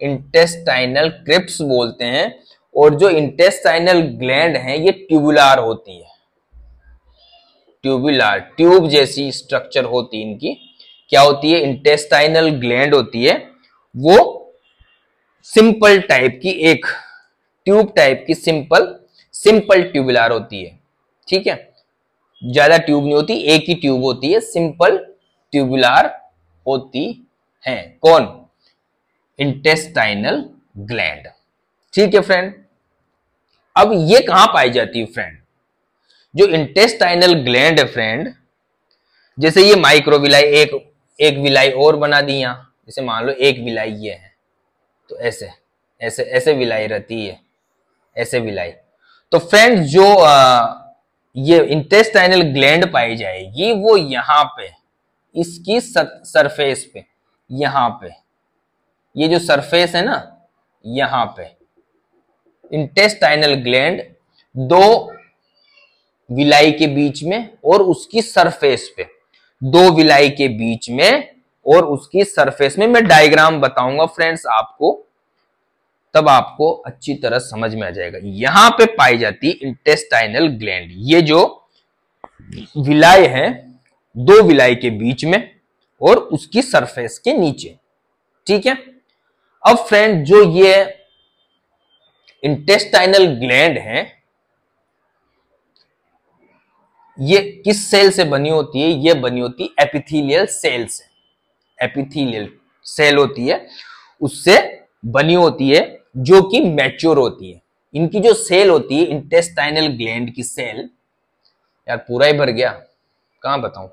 इंटेस्टाइनल क्रिप्स बोलते हैं। और जो इंटेस्टाइनल ग्लैंड है ये ट्यूबुलर होती है, ट्यूबुलर, ट्यूब जैसी स्ट्रक्चर होती है इनकी। क्या होती है, इंटेस्टाइनल ग्लैंड होती है वो सिंपल टाइप की, एक ट्यूब टाइप की सिंपल ट्यूबुलर होती है। ठीक है, ज्यादा ट्यूब नहीं होती, एक ही ट्यूब होती है, सिंपल ट्यूबुलर होती है। कौन, इंटेस्टाइनल ग्लैंड। ठीक है फ्रेंड, अब ये कहां पाई जाती है फ्रेंड, जो इंटेस्टाइनल ग्लैंड है फ्रेंड, जैसे ये माइक्रोविलाई, एक विलाई और बना दी यहां, जैसे मान लो एक विलाई ये है, तो ऐसे ऐसे ऐसे विलाई रहती है, ऐसे विलाई। तो फ्रेंड जो ये इंटेस्टाइनल ग्लैंड पाई जाएगी वो यहां पे, इसकी सरफेस पे, यहां पे, ये जो सरफेस है ना, यहां पे इंटेस्टाइनल ग्लैंड दो विलाई के बीच में और उसकी सरफेस पे, दो विलाई के बीच में और उसकी सरफेस में, मैं डायग्राम बताऊंगा फ्रेंड्स आपको, तब आपको अच्छी तरह समझ में आ जाएगा। यहां पे पाई जाती इंटेस्टाइनल ग्लैंड, ये जो विलाई है दो विलाई के बीच में और उसकी सरफेस के नीचे। ठीक है, अब फ्रेंड जो ये इंटेस्टाइनल ग्लैंड है ये किस सेल से बनी होती है, ये बनी होती है एपिथेलियल सेल से। एपिथेलियल सेल होती है उससे बनी होती है, जो कि मैच्योर होती है। इनकी जो सेल होती है इंटेस्टाइनल ग्लैंड की सेल, यार पूरा ही भर गया, कहां बताऊं।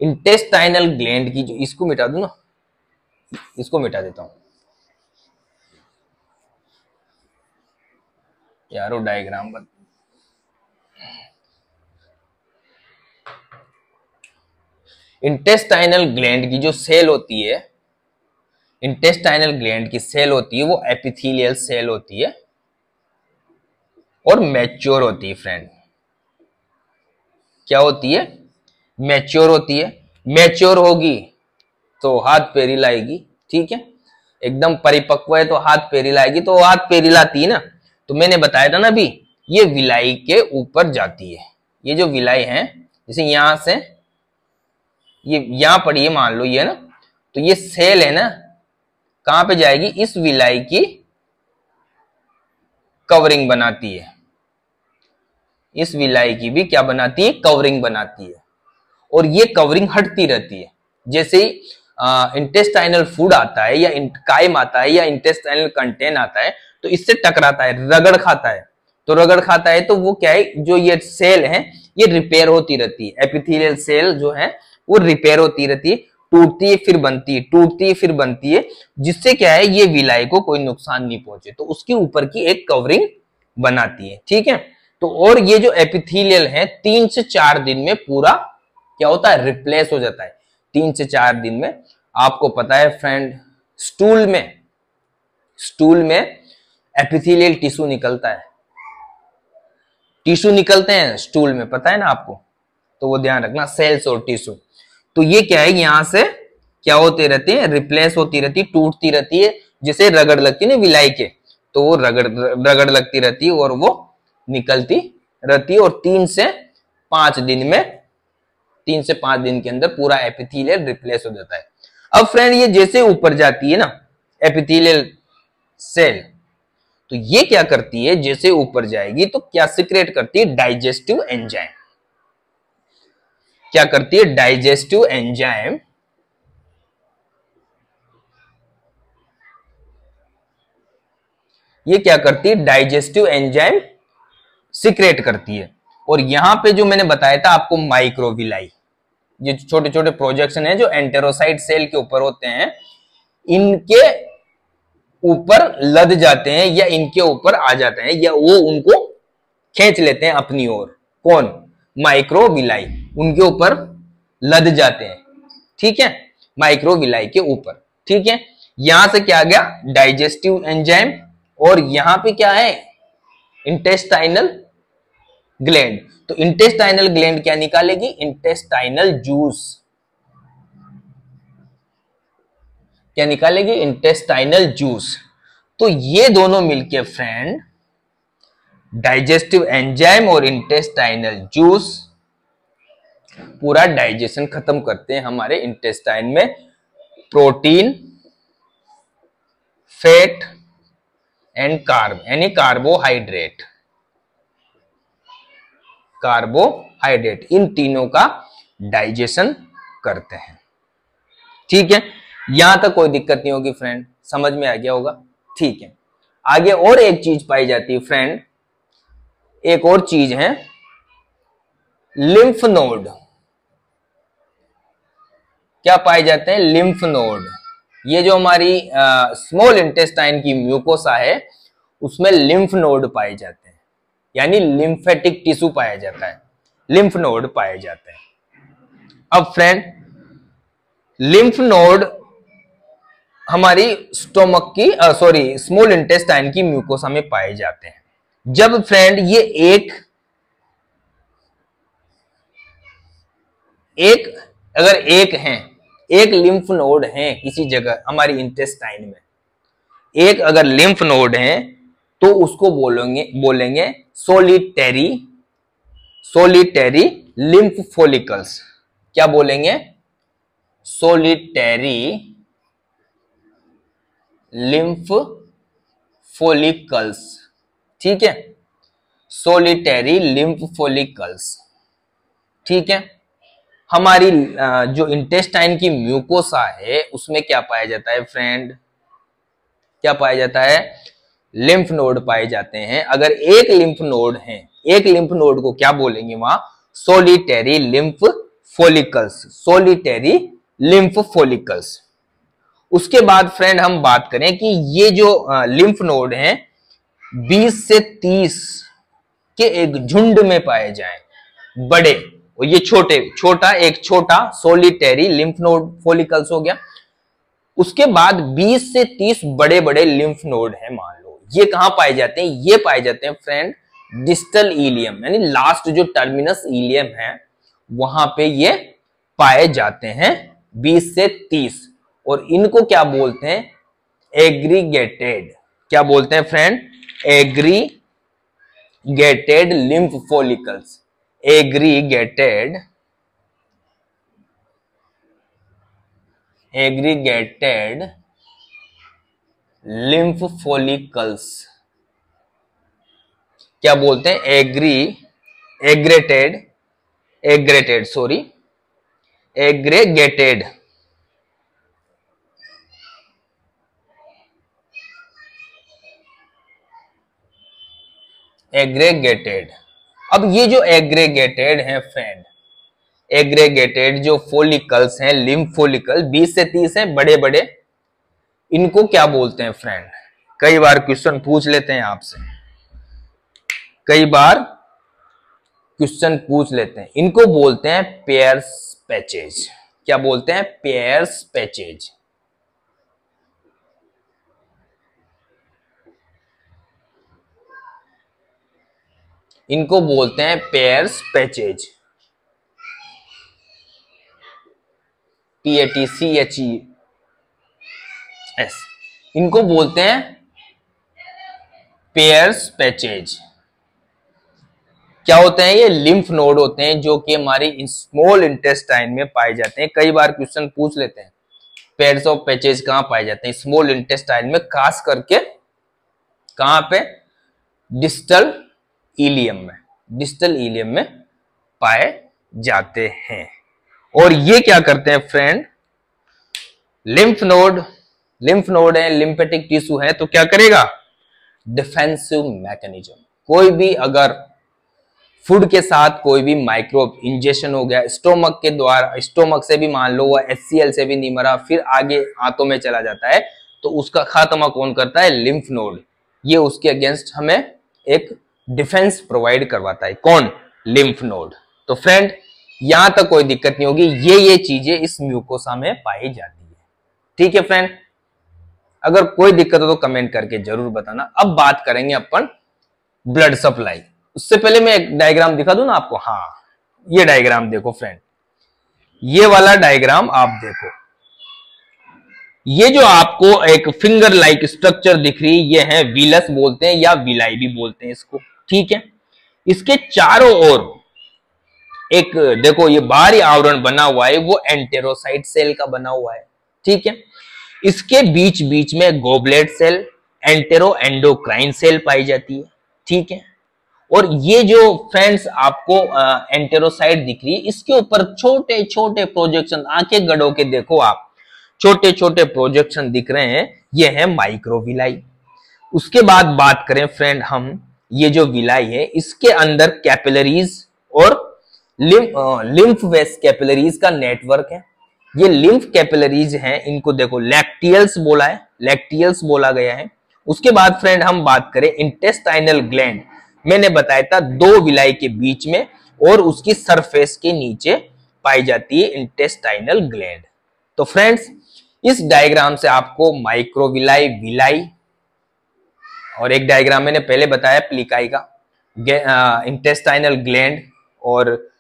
इंटेस्टाइनल ग्लैंड की जो, इसको मिटा दूं ना, इसको मिटा देता हूं यार, वो डायग्राम बन। इंटेस्टाइनल ग्लैंड की जो सेल होती है, इंटेस्टाइनल ग्लैंड की सेल होती है वो एपिथेलियल सेल होती है और मैच्योर होती है फ्रेंड। क्या होती है? मैच्योर होती है। मैच्योर होगी तो हाथ पैर हिलाएगी, ठीक है। एकदम परिपक्व है तो हाथ पैर हिलाएगी, तो हाथ पैर हिलाती है ना, तो मैंने बताया था ना अभी, ये विलाई के ऊपर जाती है। ये जो विलाई है, जैसे यहां से ये यहां पड़ी है मान लो, ये ना, तो ये सेल है ना, कहां पे जाएगी? इस विलाई की कवरिंग बनाती है। इस विलाई की भी क्या बनाती है? कवरिंग बनाती है। और ये कवरिंग हटती रहती है। जैसे ही इंटेस्टाइनल फूड आता है या काइम आता है या इंटेस्टाइनल कंटेंट आता है, तो इससे टकराता है, रगड़ खाता है। तो रगड़ खाता है तो वो क्या है, जो ये सेल है ये रिपेयर होती रहती है। एपिथेलियल सेल जो है वो रिपेयर होती रहती है, टूटती है फिर बनती है, टूटती है फिर बनती है, जिससे क्या है ये विलाई को कोई नुकसान नहीं पहुंचे, तो उसके ऊपर की एक कवरिंग बनाती है, ठीक है। तो और ये जो एपिथेलियल है 3 से 4 दिन में पूरा क्या होता है? रिप्लेस हो जाता है। 3 से 4 दिन में। आपको पता है फ्रेंड, स्टूल में एपिथेलियल टिश्यू निकलता है, टिश्यू निकलते हैं स्टूल में, पता है ना आपको, तो वो ध्यान रखना, सेल्स और टिश्यू। तो ये क्या है, यहां से क्या होते रहते हैं? रिप्लेस होती रहती है, टूटती रहती है, जैसे रगड़ लगती है ना विलाई के, तो वो रगड़ लगती रहती है और वो निकलती रहती है। और 3 से 5 दिन में, 3 से 5 दिन के अंदर पूरा एपिथेलियल रिप्लेस हो जाता है। अब फ्रेंड ये जैसे ऊपर जाती है ना एपिथेलियल सेल, तो ये क्या करती है, जैसे ऊपर जाएगी तो क्या सिक्रेट करती है? Digestive enzyme. क्या करती है? डाइजेस्टिव एंजाइम ये क्या करती है? डाइजेस्टिव एंजाइम सिक्रेट करती है। और यहां पे जो मैंने बताया था आपको माइक्रोविलाई, ये छोटे छोटे प्रोजेक्शन है जो एंटेरोसाइट सेल के ऊपर होते हैं, इनके ऊपर लद जाते हैं या इनके ऊपर आ जाते हैं या वो उनको खींच लेते हैं अपनी ओर। कौन? माइक्रोविलाई उनके ऊपर लद जाते हैं, ठीक है, माइक्रोविलाई के ऊपर, ठीक है। यहां से क्या आ गया? Digestive enzyme. और यहां पे क्या है? Intestinal gland. तो इंटेस्टाइनल ग्लैंड क्या निकालेगी? Intestinal juice. क्या निकालेगी? Intestinal juice. तो ये दोनों मिलके फ्रेंड, डाइजेस्टिव एंजाइम और इंटेस्टाइनल जूस, पूरा डाइजेशन खत्म करते हैं हमारे इंटेस्टाइन में। प्रोटीन, फैट एंड कार्ब, यानी कार्बोहाइड्रेट, कार्बोहाइड्रेट, इन तीनों का डाइजेशन करते हैं, ठीक है। यहां तक कोई दिक्कत नहीं होगी फ्रेंड, समझ में आ गया होगा, ठीक है। आगे और एक चीज पाई जाती है फ्रेंड, एक और चीज है लिम्फ नोड। क्या पाए जाते हैं? Lymph node. ये जो हमारी स्मॉल इंटेस्टाइन की म्यूकोसा है उसमें लिम्फ नोड पाए जाते हैं, यानी लिम्फेटिक टिश्यू पाया जाता है, लिम्फ नोड पाए जाते हैं। अब फ्रेंड लिम्फ नोड हमारी स्टोमक की स्मॉल इंटेस्टाइन की म्यूकोसा में पाए जाते हैं। जब फ्रेंड ये अगर एक लिम्फ नोड है किसी जगह हमारी इंटेस्टाइन में, एक अगर लिम्फ नोड है तो उसको बोलेंगे सोलिटरी लिम्फ फॉलिकल्स। क्या बोलेंगे? सोलिटरी लिम्फ फॉलिकल्स, ठीक है, सोलिटरी लिम्फ फॉलिकल्स, ठीक है। हमारी जो इंटेस्टाइन की म्यूकोसा है उसमें क्या पाया जाता है फ्रेंड, क्या पाया जाता है, लिम्फ नोड पाए जाते हैं। अगर एक लिम्फ नोड है, एक लिम्फ नोड को क्या बोलेंगे वहां, solitary lymph follicles, solitary lymph follicles. उसके बाद फ्रेंड हम बात करें कि ये जो लिम्फ नोड हैं 20 से 30 के एक झुंड में पाए जाएं, बड़े और ये छोटे, छोटा एक छोटा सोलिटरी लिम्फ नोड फोलिकल्स हो गया। उसके बाद 20 से 30 बड़े बड़े लिम्फ नोड हैं मान लो, ये कहां पाए जाते हैं, ये पाए जाते हैं फ्रेंड डिस्टल इलियम, यानी लास्ट जो टर्मिनस इलियम है वहां पे ये पाए जाते हैं 20 से 30। और इनको क्या बोलते हैं, एग्रीगेटेड, क्या बोलते हैं friend, aggregated lymph follicles, aggregated lymph follicles, क्या बोलते हैं, एग्रेगेटेड एग्रेगेटेड। अब ये जो एग्रेगेटेड है फ्रेंड, एग्रेगेटेड जो फोलिकल्स हैं, लिम्फ फोलिकल 20 से 30 हैं बड़े बड़े, इनको क्या बोलते हैं फ्रेंड, कई बार क्वेश्चन पूछ लेते हैं आपसे, कई बार क्वेश्चन पूछ लेते हैं, इनको बोलते हैं पेयर्स पैचेज। क्या बोलते हैं, पेयर्स पैचेज। इनको बोलते हैं पेयर्स पैचेज, PATCHES, इनको बोलते हैं पेयर्स पैचेज। क्या होते हैं, ये लिम्फ नोड होते हैं जो कि हमारी स्मॉल इंटेस्टाइन में पाए जाते हैं। कई बार क्वेश्चन पूछ लेते हैं पेयर्स ऑफ पैचेज कहां पाए जाते हैं, स्मॉल इंटेस्टाइन में, खास करके कहां पे, डिस्टल इलियम में, डिस्टल इलियम में पाए जाते हैं। और ये क्या करते हैं फ्रेंड, लिम्फ नोड है, लिम्फेटिक टिश्यू है, तो क्या करेगा, डिफेंसिव मैकेनिज्म। कोई भी अगर फूड के साथ कोई भी माइक्रोब इंजेक्शन हो गया स्टोमक के द्वारा, स्टोमक से भी मान लो वह HCl से भी नहीं मरा, फिर आगे हाथों में चला जाता है, तो उसका खात्मा कौन करता है, लिम्फ नोड। ये उसके अगेंस्ट हमें एक डिफेंस प्रोवाइड करवाता है, कौन, लिम्फ नोड। तो फ्रेंड यहां तक कोई दिक्कत नहीं होगी, ये चीजें इस म्यूकोसा में पाई जाती है। ठीक है फ्रेंड, अगर कोई दिक्कत हो तो कमेंट करके जरूर बताना। अब बात करेंगे अपन ब्लड सप्लाई। उससे पहले मैं एक डायग्राम दिखा दूं ना आपको, हाँ ये डायग्राम देखो फ्रेंड, ये वाला डायग्राम आप देखो, ये जो आपको एक फिंगर लाइक स्ट्रक्चर दिख रही है, ये है विलस बोलते हैं या विलाई भी बोलते हैं इसको, ठीक है। इसके चारों ओर एक देखो ये बाहरी आवरण बना हुआ है, वो एंटेरोसाइट सेल का बना हुआ है, ठीक है। इसके बीच बीच में goblet cell, entero endocrine cell पाई जाती है, ठीक है। और ये जो फ्रेंड्स आपको एंटेरोसाइट दिख रही है, इसके ऊपर छोटे छोटे प्रोजेक्शन, आंखें गड़ो के देखो आप, छोटे छोटे प्रोजेक्शन दिख रहे हैं, ये है माइक्रोविलाई। उसके बाद बात करें फ्रेंड हम, ये जो विलाई है इसके अंदर कैपिलरीज और लिम्फ वेस कैपिलरीज का नेटवर्क है। ये लिम्फ कैपिलरीज हैं, इनको देखो लैक्टियल्स बोला है, लैक्टियल्स बोला गया है। उसके बाद फ्रेंड हम बात करें इंटेस्टाइनल ग्लैंड, मैंने बताया था दो विलाई के बीच में और उसकी सरफेस के नीचे पाई जाती है इंटेस्टाइनल ग्लैंड। तो फ्रेंड्स इस डायग्राम से आपको माइक्रोविलाई, विलाई और एक डायग्राम मैंने पहले बताया प्लिकाई का, इंटेस्टाइनल ग्लैंड और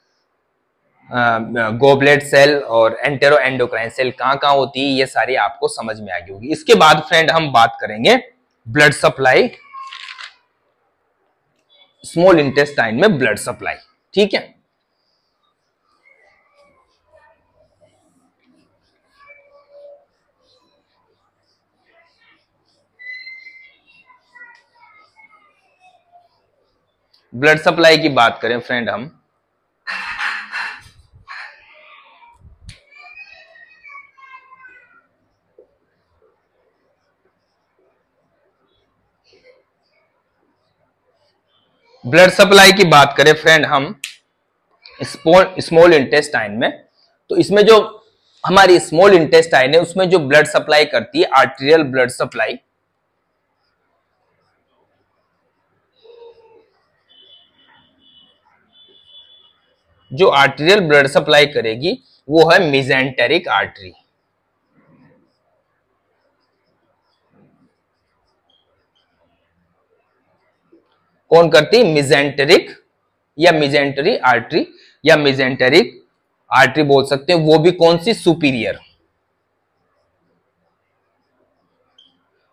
गोबलेट सेल और एंटेरो एंडोक्राइन सेल कहां कहां होती है, ये सारी आपको समझ में आ गई होगी। इसके बाद फ्रेंड हम बात करेंगे ब्लड सप्लाई, स्मॉल इंटेस्टाइन में ब्लड सप्लाई, ठीक है। ब्लड सप्लाई की बात करें फ्रेंड हम, ब्लड सप्लाई की बात करें फ्रेंड हम स्मॉल इंटेस्टाइन में, तो इसमें जो हमारी स्मॉल इंटेस्टाइन है उसमें जो ब्लड सप्लाई करती है आर्टेरियल ब्लड सप्लाई, जो आर्टेरियल ब्लड सप्लाई करेगी वो है मेसेंटेरिक आर्टरी। कौन करती है? मेसेंटेरिक या मेसेंटरी आर्टरी या मेसेंटेरिक आर्टरी बोल सकते हैं। वो भी कौन सी? सुपीरियर,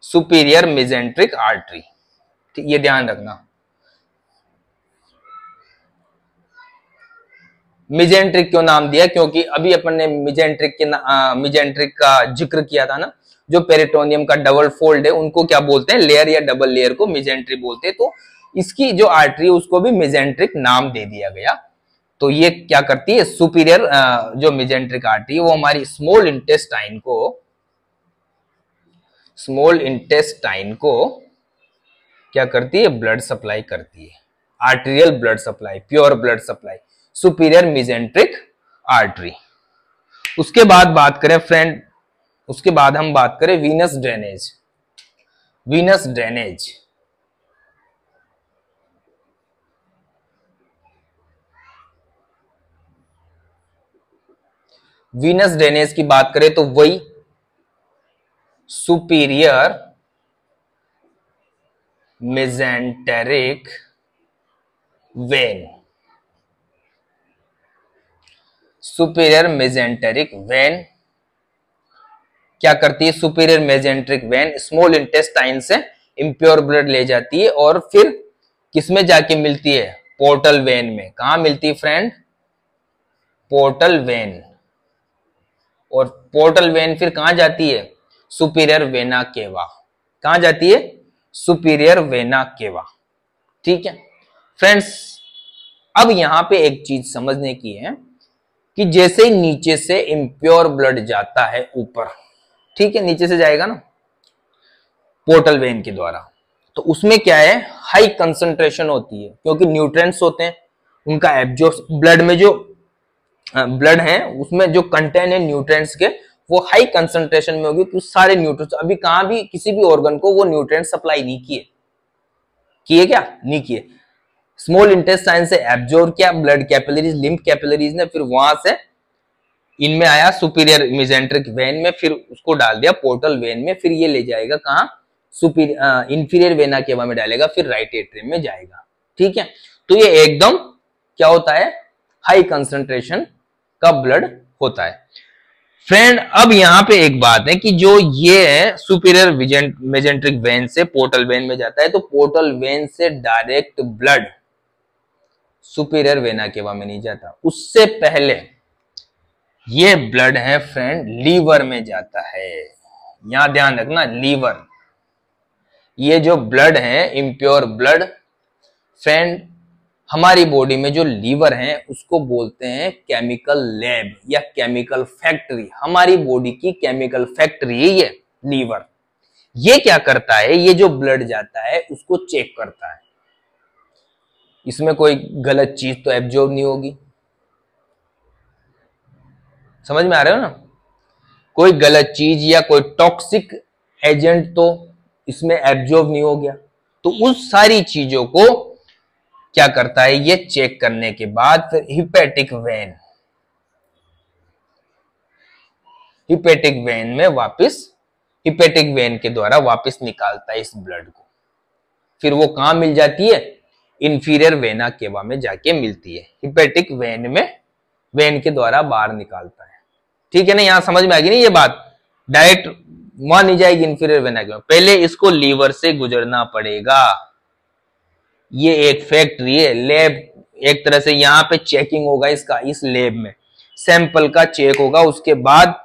सुपीरियर मेसेंट्रिक आर्टरी, ये ध्यान रखना। मेसेंट्रिक क्यों नाम दिया? क्योंकि अभी अपन ने मेसेंट्रिक का जिक्र किया था ना, जो पेरिटोनियम का डबल फोल्ड है उनको क्या बोलते हैं? लेयर या डबल लेयर को मेसेंट्री बोलते हैं। तो इसकी जो आर्टरी है उसको भी मेसेंट्रिक नाम दे दिया गया। तो ये क्या करती है? सुपीरियर जो मेसेंट्रिक आर्टरी है वो हमारी स्मॉल इंटेस्टाइन को क्या करती है? ब्लड सप्लाई करती है, arterial blood supply, pure blood supply, superior mesenteric artery. उसके बाद बात करें फ्रेंड, उसके बाद हम बात करें Venus drainage. Venus drainage, Venus drainage की बात करें तो वही superior mesenteric when, superior mesenteric when क्या करती है? Superior mesenteric when small intestine से इम्प्योर ब्लड ले जाती है और फिर किसमें जाके मिलती है? पोर्टल वेन में। कहां मिलती है फ्रेंड? Portal vein. और पोर्टल वेन फिर कहां जाती है? Superior vena cava. कहां जाती है? Superior vena cava. ठीक है फ्रेंड्स, अब यहां पे एक चीज समझने की है कि जैसे ही नीचे से इम्प्योर ब्लड जाता है ऊपर, ठीक है, नीचे से जाएगा ना पोर्टल वेन के द्वारा, तो उसमें क्या है? हाई कंसंट्रेशन होती है, क्योंकि न्यूट्रिएंट्स होते हैं उनका एब्जॉर्ब, ब्लड में जो ब्लड है उसमें जो कंटेंट है न्यूट्रिएंट्स के वो हाई कंसंट्रेशन में होगी। तो सारे न्यूट्रिएंट्स अभी कहां भी किसी भी ऑर्गन को वो न्यूट्रिएंट सप्लाई नहीं किए क्या? नहीं किए। स्मॉल इंटेस्टाइन से एब्जॉर्ब किया ब्लड कैपिलरीज, लिम्फ कैपिलरीज ने, फिर वहां से इनमें आया सुपीरियर मेसेंट्रिक वेन में, फिर उसको डाल दिया पोर्टल वेन में, फिर ये ले जाएगा कहां? सुपीरियर इंफीरियर वेना केवा में डालेगा, फिर राइट एट्रियम में जाएगा। ठीक है, तो ये एकदम क्या होता है? हाई कंसंट्रेशन का ब्लड होता है फ्रेंड। अब यहां पे एक बात है कि जो ये है सुपीरियर मेसेंट्रिक वेन से पोर्टल वेन में जाता है, तो पोर्टल वेन से direct blood superior vena cava में नहीं जाता, उससे पहले ये ब्लड है फ्रेंड लीवर में जाता है। यहां ध्यान रखना, लीवर, ये जो ब्लड है इम्प्योर ब्लड फ्रेंड, हमारी बॉडी में जो लीवर है उसको बोलते हैं केमिकल लैब या केमिकल फैक्ट्री। हमारी बॉडी की केमिकल फैक्ट्री है ये लीवर। ये क्या करता है? ये जो ब्लड जाता है उसको चेक करता है, इसमें कोई गलत चीज तो एब्जॉर्ब नहीं होगी। समझ में आ रहे हो ना? कोई गलत चीज या कोई टॉक्सिक एजेंट तो इसमें एब्जॉर्ब नहीं हो गया। तो उस सारी चीजों को क्या करता है? ये चेक करने के बाद फिर हिपेटिक वेन में वापस, हिपेटिक वेन के द्वारा वापस निकालता है इस ब्लड को। फिर वो कहां मिल जाती है? इंफीरियर वेना केवा में जाके मिलती है। हिपेटिक वेन में वेन के द्वारा बाहर निकालता है। ठीक है ना? यहां समझ में आ गई ना ये बात? डायरेक्ट वहां नहीं जाएगी इंफीरियर वेना केवा, पहले इसको लीवर से गुजरना पड़ेगा। ये एक फैक्ट्री है, लैब एक तरह से, यहां पे चेकिंग होगा इसका, इस लैब में सैंपल का चेक होगा, उसके बाद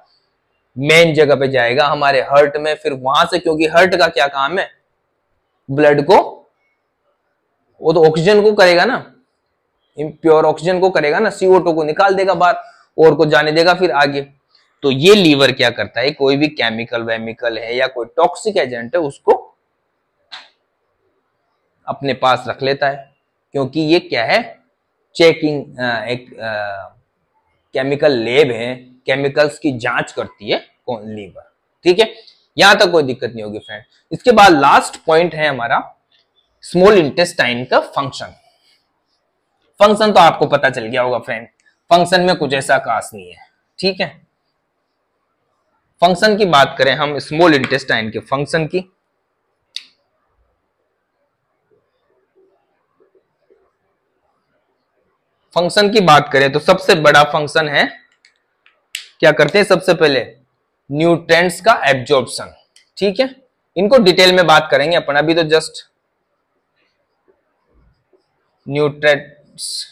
मेन जगह पे जाएगा हमारे हार्ट में। फिर वहां से, क्योंकि हार्ट का क्या काम है? ब्लड को, वो तो ऑक्सीजन को करेगा ना, इम्प्योर ऑक्सीजन को करेगा ना, CO2 को निकाल देगा बाहर और को जाने देगा फिर आगे। तो ये लीवर क्या करता है? कोई भी केमिकल वेमिकल है या कोई टॉक्सिक एजेंट है उसको अपने पास रख लेता है, क्योंकि ये क्या है, चेकिंग, एक केमिकल लैब है, केमिकल्स की जांच करती है कौन, लीवर। ठीक है, यहां तक कोई दिक्कत नहीं होगी फ्रेंड। इसके बाद लास्ट पॉइंट है हमारा स्मॉल इंटेस्टाइन का फंक्शन। फंक्शन तो आपको पता चल गया होगा फ्रेंड, फंक्शन में कुछ ऐसा खास नहीं है। ठीक है, फंक्शन की बात करें हम स्मॉल इंटेस्टाइन के फंक्शन की, फंक्शन की बात करें तो सबसे बड़ा फंक्शन है, क्या करते हैं सबसे पहले, न्यूट्रिएंट्स का एब्जॉर्प्शन। ठीक है, इनको डिटेल में बात करेंगे अपन, अभी तो जस्ट न्यूट्रिएंट्स,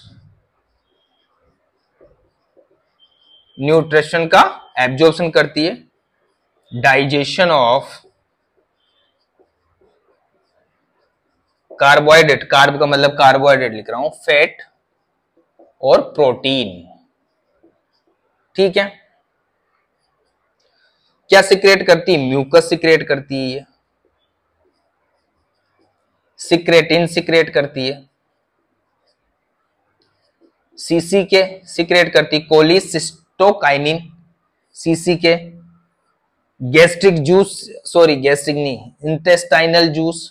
न्यूट्रिशन का एब्जॉर्प्शन करती है, डाइजेशन ऑफ कार्बोहाइड्रेट, कार्ब का मतलब कार्बोहाइड्रेट लिख रहा हूं, फैट और प्रोटीन। ठीक है, क्या सिक्रेट करती है, म्यूकस सिक्रेट करती है, सिक्रेटिन सिक्रेट करती है, सीसी के सिक्रेट करती, कोलिसिस्टोकाइनिन, सीसी के, गैस्ट्रिक जूस, सॉरी गैस्ट्रिक नहीं, इंटेस्टाइनल जूस,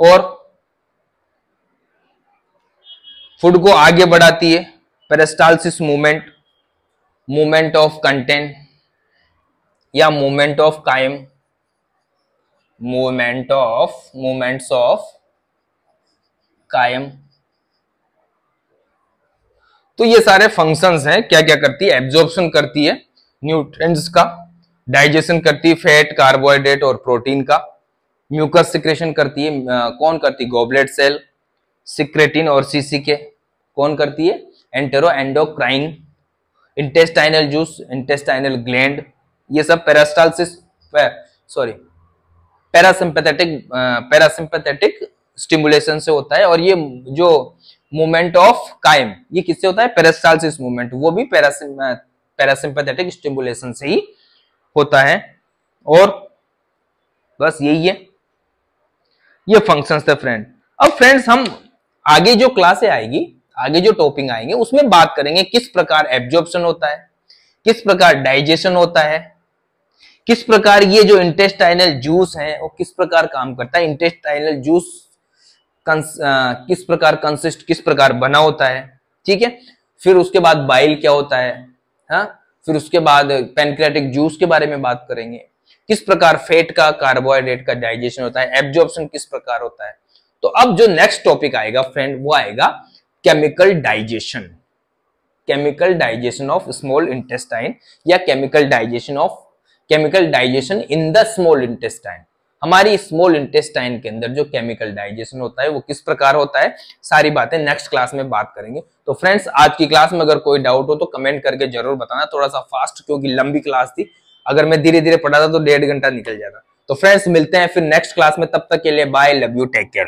और फूड को आगे बढ़ाती है, peristalsis movement, movement of content या मूवमेंट ऑफ कायम, मूवमेंट्स ऑफ कायम। तो ये सारे फंक्शंस हैं, क्या क्या करती है, एब्जॉर्प्शन करती है न्यूट्रिएंट्स का, डाइजेशन करती है फैट, कार्बोहाइड्रेट और प्रोटीन का, म्यूकस सिक्रेशन करती है, कौन करती है, गॉबलेट सेल, सिक्रेटिन और सीसी के, कौन करती है, entero endocrine, intestinal juice, intestinal gland, ये सब पेरिस्टालसिस, सॉरी पैरासिम्पैथेटिक स्टिमुलेशन से होता है। और ये जो मूवमेंट ऑफ कायम, ये किससे होता है, पेरिस्टालसिस मूवमेंट, वो भी पैरासिम्पैथेटिक स्टिमुलेशन से ही होता है। और बस यही है, ये फंक्शंस थे फ्रेंड। अब फ्रेंड्स हम आगे जो क्लासे आएगी, आगे जो टॉपिक आएंगे उसमें बात करेंगे किस प्रकार एब्जॉर्प्शन होता है, किस प्रकार डाइजेशन होता है, किस प्रकार ये जो इंटेस्टाइनल जूस है वो किस प्रकार काम करता है, इंटेस्टाइनल जूस किस प्रकार कंसिस्ट, किस प्रकार बना होता है। ठीक है, फिर उसके बाद बाइल क्या होता है, हाँ, फिर उसके बाद पैनक्रियाटिक जूस के बारे में बात करेंगे, किस प्रकार फैट का, कार्बोहाइड्रेट का डाइजेशन होता है, एब्जॉर्प्शन किस प्रकार होता है। तो अब जो नेक्स्ट टॉपिक आएगा फ्रेंड वो आएगा chemical digestion, chemical digestion of small intestine या chemical digestion in the small intestine. हमारी स्मॉल इंटेस्टाइन के अंदर जो केमिकल डाइजेशन होता है वो किस प्रकार होता है, सारी बातें नेक्स्ट क्लास में बात करेंगे। तो फ्रेंड्स आज की क्लास में अगर कोई डाउट हो तो कमेंट करके जरूर बताना, थोड़ा सा फास्ट क्योंकि लंबी क्लास थी, अगर मैं धीरे धीरे पढ़ाता तो 1.5 घंटा निकल जाता। तो फ्रेंड्स मिलते हैं फिर नेक्स्ट क्लास में, तब तक के लिए bye, love you, take care.